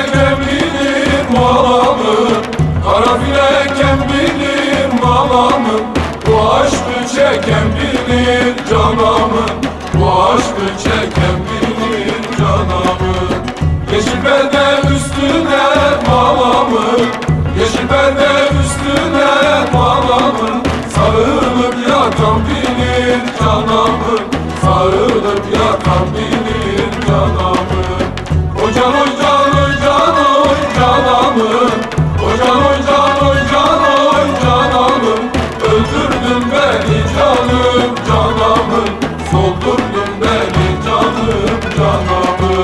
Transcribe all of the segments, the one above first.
kim bilir malamı, karanfile kim bilir malamı. Bu aşkı çeken bilir canamı, bu aşkı çeken bilir canamı. Yeşil perde üstüne malamı, yeşil perde üstüne malamı. Sarılıp yatan bilir canamı, sarılıp yatan bilir canamı. Oy can oy can oy can oy canamı, oy can oy can oy can oy canamı. Öldürdün beni canım canamı, soldurdun beni canım canamı.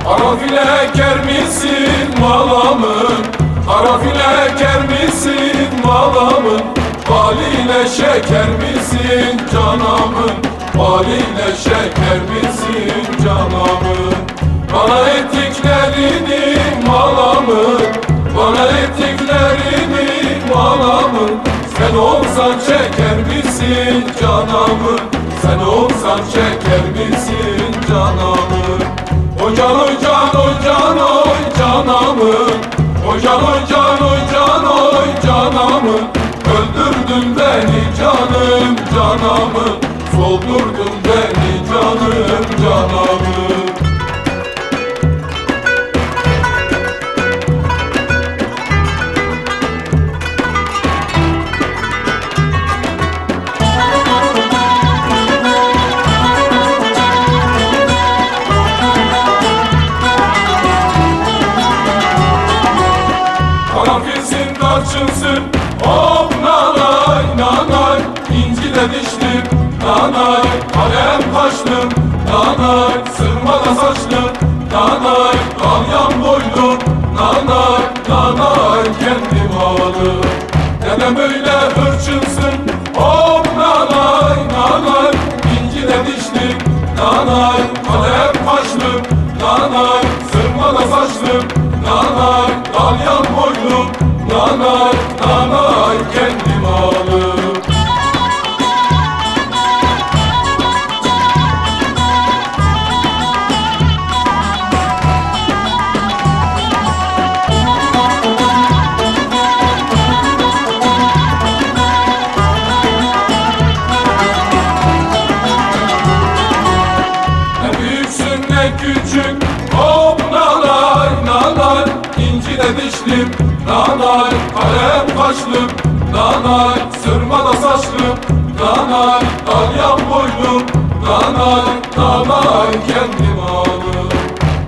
Karanfile eker misin malamın, karanfile eker misin malamın. Baliyle şeker misin canamın, baliyle şeker misin canamın. Bana ettiklerini malamın, bana ettiklerini malamın. Sen olsan çeker misin canamın, sen olsan çeker misin canamın. Oy can oy can oy can oy canamın, oy can oy can oy can oy canamın. Öldürdün beni canım canamın, soldurdun beni canım canamın. Karanfilsin tarçınsın, hop nanay nanay. İnci de dişlim nanay, kalem kaşlım nanay. Sırmada saçlım nanay, dalyan boylum nanay nanay. Kendim ağladım, neden böyle hırçınsın, hop nanay nanay. İnci de dişlim nanay, kalem kaşlım nanay. Sırmada saçlım nanay, dalyan boylum nanay nanay. Kendim ağladım. Ne büyüksün ne küçük, hop nanay nanay. İnci de dişlim nanay, kalem kaşlım nanay. Sırmada saçlım nanay, dalyan boylum nanay nanay. Kendim ağladım.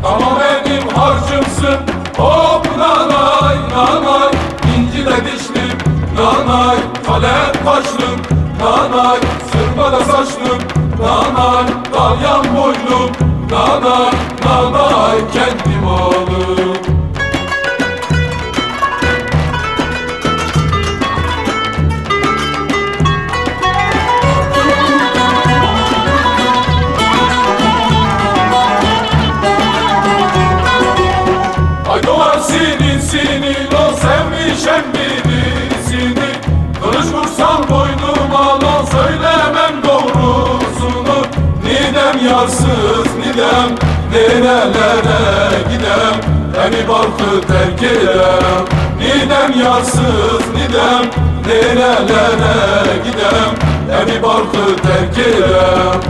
Ama benim harcımsın, hop nanay nanay. İnci de dişlim nanay, kalem kaşlım nanay. Sırmada saçlım nanay, dalyan boylum nanay nanay. Kendim ağladım. Ay doğar sinin sinin o sevmişem birisini. Kılıç vursam boynuma lan söylemem doğrusunu. Nidem yarsız nidem, nerelere gidem, beni barkı terk edem. Nidem yarsız nidem, nerelere gidem, beni barkı terk edem.